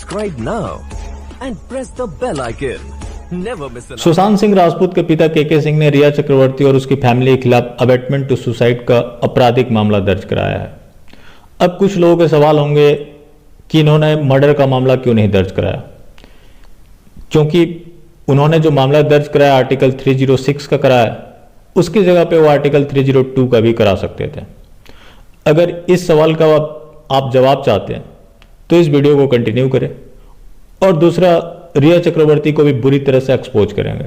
Subscribe now and press the bell icon. Never miss an Sushant Singh Rajput के पिता के सिंह ने रिया चक्रवर्ती और उसकी फैमिली के खिलाफ अबेटमेंट टू सुसाइड का आपराधिक मामला दर्ज कराया है। अब कुछ लोगों के सवाल होंगे कि इन्होंने मर्डर का मामला क्यों नहीं दर्ज कराया, क्योंकि उन्होंने जो मामला दर्ज कराया आर्टिकल 306 का कराया, उसकी जगह पे वो आर्टिकल 302 का भी करा सकते थे। अगर इस सवाल का आप जवाब चाहते हैं तो इस वीडियो को कंटिन्यू करें, और दूसरा, रिया चक्रवर्ती को भी बुरी तरह से एक्सपोज करेंगे,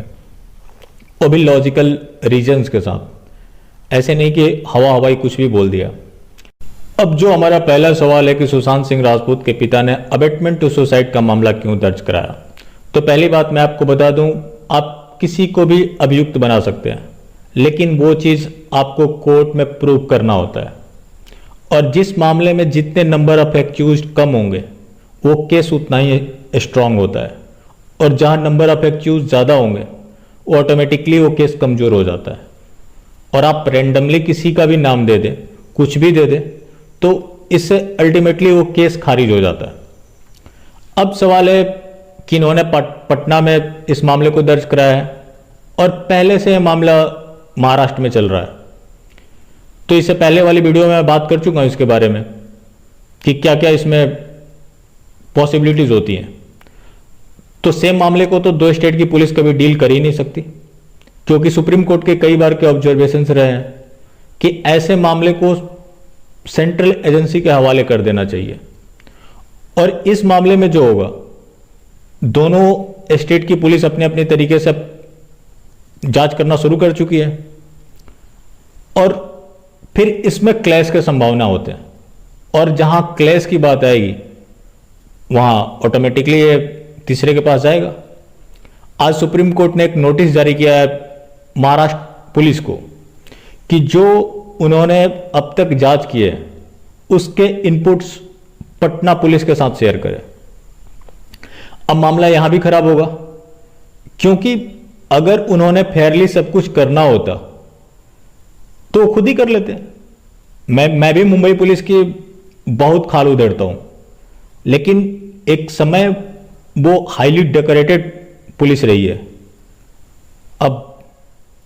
वो भी लॉजिकल रीजंस के साथ, ऐसे नहीं कि हवाई कुछ भी बोल दिया। अब जो हमारा पहला सवाल है कि सुशांत सिंह राजपूत के पिता ने अबेटमेंट टू सुसाइड का मामला क्यों दर्ज कराया, तो पहली बात मैं आपको बता दूं, आप किसी को भी अभियुक्त बना सकते हैं, लेकिन वो चीज़ आपको कोर्ट में प्रूव करना होता है। और जिस मामले में जितने नंबर ऑफ एक्यूज्ड कम होंगे वो केस उतना ही स्ट्रांग होता है, और जहां नंबर ऑफ एक्यूज्ड ज़्यादा होंगे वो ऑटोमेटिकली वो केस कमज़ोर हो जाता है। और आप रैंडमली किसी का भी नाम दे दें, कुछ भी दे दें, तो इससे अल्टीमेटली वो केस खारिज हो जाता है। अब सवाल है कि इन्होंने पटना में इस मामले को दर्ज कराया है, और पहले से मामला महाराष्ट्र में चल रहा है। तो इससे पहले वाली वीडियो में मैं बात कर चुका हूं इसके बारे में कि क्या क्या इसमें पॉसिबिलिटीज होती हैं। तो सेम मामले को तो दो स्टेट की पुलिस कभी डील कर ही नहीं सकती, क्योंकि सुप्रीम कोर्ट के कई बार के ऑब्जर्वेशंस रहे हैं कि ऐसे मामले को सेंट्रल एजेंसी के हवाले कर देना चाहिए। और इस मामले में जो होगा, दोनों स्टेट की पुलिस अपने अपने तरीके से जांच करना शुरू कर चुकी है, और फिर इसमें क्लैश के संभावना होते हैं, और जहां क्लैश की बात आएगी वहां ऑटोमेटिकली ये तीसरे के पास जाएगा। आज सुप्रीम कोर्ट ने एक नोटिस जारी किया है महाराष्ट्र पुलिस को कि जो उन्होंने अब तक जांच की है उसके इनपुट्स पटना पुलिस के साथ शेयर करें। अब मामला यहां भी खराब होगा, क्योंकि अगर उन्होंने फेयरली सब कुछ करना होता तो खुद ही कर लेते। मैं भी मुंबई पुलिस की बहुत खाल उधेड़ता हूं, लेकिन एक समय वो हाईली डेकोरेटेड पुलिस रही है। अब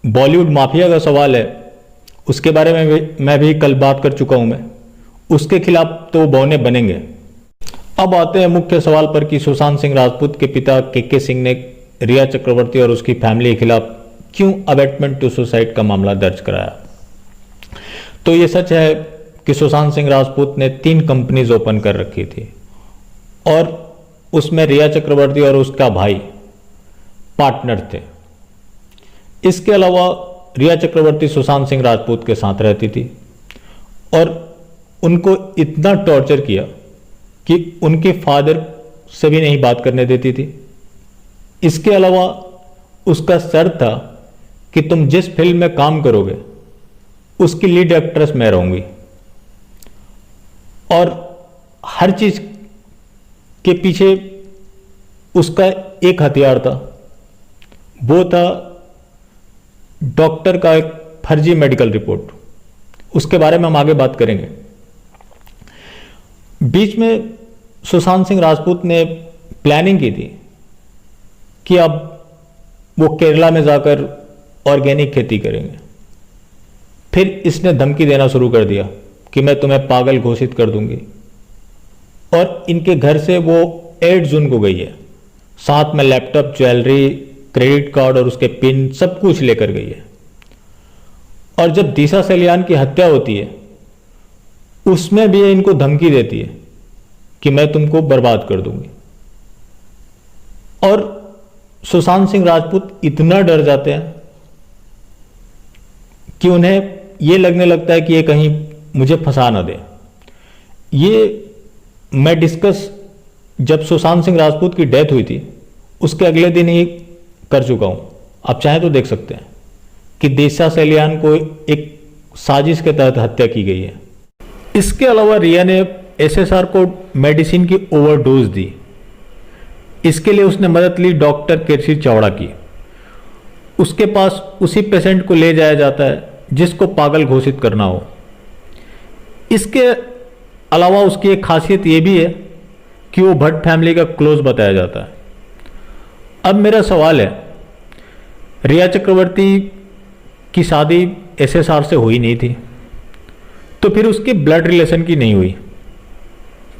बॉलीवुड माफिया का सवाल है, उसके बारे में मैं भी कल बात कर चुका हूं। मैं उसके खिलाफ तो बौने बनेंगे। अब आते हैं मुख्य सवाल पर कि सुशांत सिंह राजपूत के पिता के सिंह ने रिया चक्रवर्ती और उसकी फैमिली के खिलाफ क्यों अबेटमेंट टू सुसाइड का मामला दर्ज कराया। तो ये सच है कि सुशांत सिंह राजपूत ने 3 कंपनीज ओपन कर रखी थी, और उसमें रिया चक्रवर्ती और उसका भाई पार्टनर थे। इसके अलावा रिया चक्रवर्ती सुशांत सिंह राजपूत के साथ रहती थी, और उनको इतना टॉर्चर किया कि उनके फादर से भी नहीं बात करने देती थी। इसके अलावा उसका शर्त था कि तुम जिस फिल्म में काम करोगे उसकी लीड एक्ट्रेस मैं रहूंगी, और हर चीज के पीछे उसका एक हथियार था, वो था डॉक्टर का एक फर्जी मेडिकल रिपोर्ट। उसके बारे में हम आगे बात करेंगे। बीच में सुशांत सिंह राजपूत ने प्लानिंग की थी कि अब वो केरला में जाकर ऑर्गेनिक खेती करेंगे। फिर इसने धमकी देना शुरू कर दिया कि मैं तुम्हें पागल घोषित कर दूंगी, और इनके घर से वो 8 जून को गई है, साथ में लैपटॉप, ज्वेलरी, क्रेडिट कार्ड और उसके पिन सब कुछ लेकर गई है। और जब दिशा सलियान की हत्या होती है उसमें भी इनको धमकी देती है कि मैं तुमको बर्बाद कर दूंगी। और सुशांत सिंह राजपूत इतना डर जाते हैं कि उन्हें यह लगने लगता है कि ये कहीं मुझे फंसा ना दे। ये मैं डिस्कस जब सुशांत सिंह राजपूत की डेथ हुई थी उसके अगले दिन ही कर चुका हूं। आप चाहें तो देख सकते हैं कि दिशा सलियान को एक साजिश के तहत हत्या की गई है। इसके अलावा रिया ने एसएसआर को मेडिसिन की ओवरडोज दी। इसके लिए उसने मदद ली डॉक्टर केसी चावड़ा की। उसके पास उसी पेशेंट को ले जाया जाता है जिसको पागल घोषित करना हो। इसके अलावा उसकी एक खासियत यह भी है कि वो भट्ट फैमिली का क्लोज बताया जाता है। अब मेरा सवाल है, रिया चक्रवर्ती की शादी एसएसआर से हुई नहीं थी, तो फिर उसकी ब्लड रिलेशन की नहीं हुई,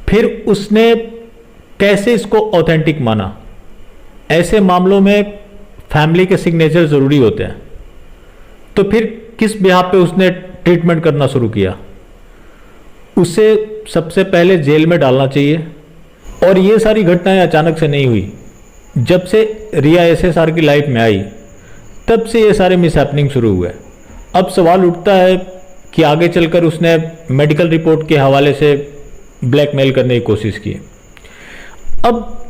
फिर उसने कैसे इसको ऑथेंटिक माना? ऐसे मामलों में फैमिली के सिग्नेचर जरूरी होते हैं, तो फिर किस बिहाफ पे उसने ट्रीटमेंट करना शुरू किया? उसे सबसे पहले जेल में डालना चाहिए। और ये सारी घटनाएं अचानक से नहीं हुई। जब से रिया एसएसआर की लाइफ में आई तब से ये सारे मिसहैपनिंग शुरू हुए। अब सवाल उठता है कि आगे चलकर उसने मेडिकल रिपोर्ट के हवाले से ब्लैकमेल करने की कोशिश की। अब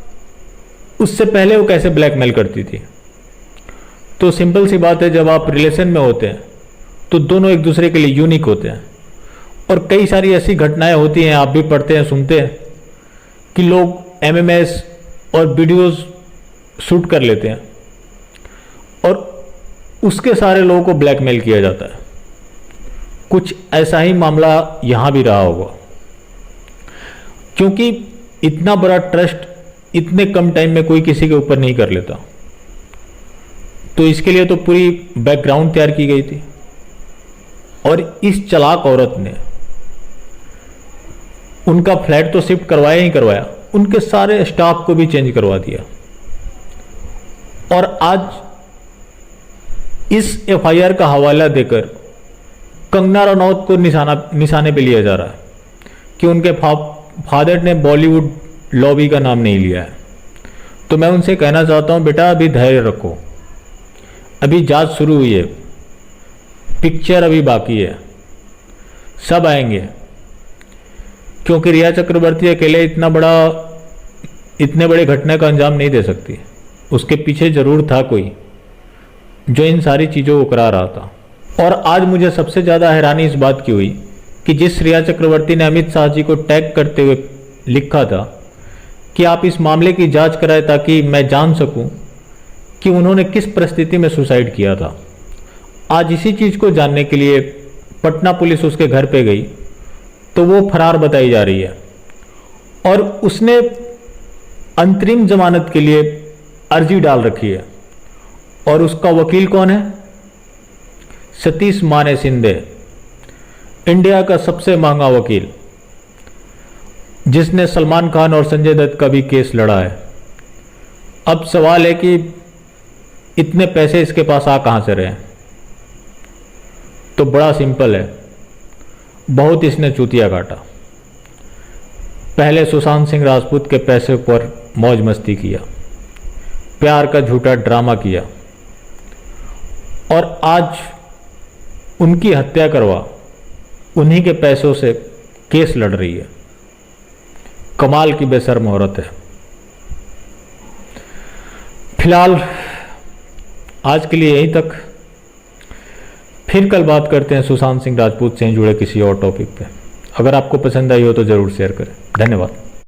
उससे पहले वो कैसे ब्लैकमेल करती थी? तो सिंपल सी बात है, जब आप रिलेशन में होते हैं तो दोनों एक दूसरे के लिए यूनिक होते हैं। और कई सारी ऐसी घटनाएं होती हैं, आप भी पढ़ते हैं, सुनते हैं, कि लोग एमएमएस और वीडियोस शूट कर लेते हैं और उसके सारे लोगों को ब्लैकमेल किया जाता है। कुछ ऐसा ही मामला यहां भी रहा होगा, क्योंकि इतना बड़ा ट्रस्ट इतने कम टाइम में कोई किसी के ऊपर नहीं कर लेता। तो इसके लिए तो पूरी बैकग्राउंड तैयार की गई थी। और इस चालाक औरत ने उनका फ्लैट तो शिफ्ट करवाया ही करवाया, उनके सारे स्टाफ को भी चेंज करवा दिया। और आज इस एफआईआर का हवाला देकर कंगना रनौत को निशाने पे लिया जा रहा है कि उनके फादर ने बॉलीवुड लॉबी का नाम नहीं लिया है। तो मैं उनसे कहना चाहता हूं, बेटा अभी धैर्य रखो, अभी जांच शुरू हुई है, पिक्चर अभी बाकी है, सब आएंगे। क्योंकि रिया चक्रवर्ती अकेले इतने बड़े घटना का अंजाम नहीं दे सकती। उसके पीछे जरूर था कोई जो इन सारी चीज़ों को करा रहा था। और आज मुझे सबसे ज़्यादा हैरानी इस बात की हुई कि जिस रिया चक्रवर्ती ने अमित शाह जी को टैग करते हुए लिखा था कि आप इस मामले की जांच कराएं ताकि मैं जान सकूं कि उन्होंने किस परिस्थिति में सुसाइड किया था, आज इसी चीज़ को जानने के लिए पटना पुलिस उसके घर पे गई तो वो फरार बताई जा रही है। और उसने अंतरिम जमानत के लिए अर्जी डाल रखी है। और उसका वकील कौन है? सतीश माने शिंदे, इंडिया का सबसे महंगा वकील, जिसने सलमान खान और संजय दत्त का भी केस लड़ा है। अब सवाल है कि इतने पैसे इसके पास आ कहां से रहे? तो बड़ा सिंपल है, बहुत इसने चूतिया काटा। पहले सुशांत सिंह राजपूत के पैसे पर मौज मस्ती किया, प्यार का झूठा ड्रामा किया, और आज उनकी हत्या करवा उन्हीं के पैसों से केस लड़ रही है। कमाल की बेशर्म औरत है। फिलहाल आज के लिए यहीं तक, फिर कल बात करते हैं सुशांत सिंह राजपूत से जुड़े किसी और टॉपिक पे। अगर आपको पसंद आई हो तो ज़रूर शेयर करें। धन्यवाद।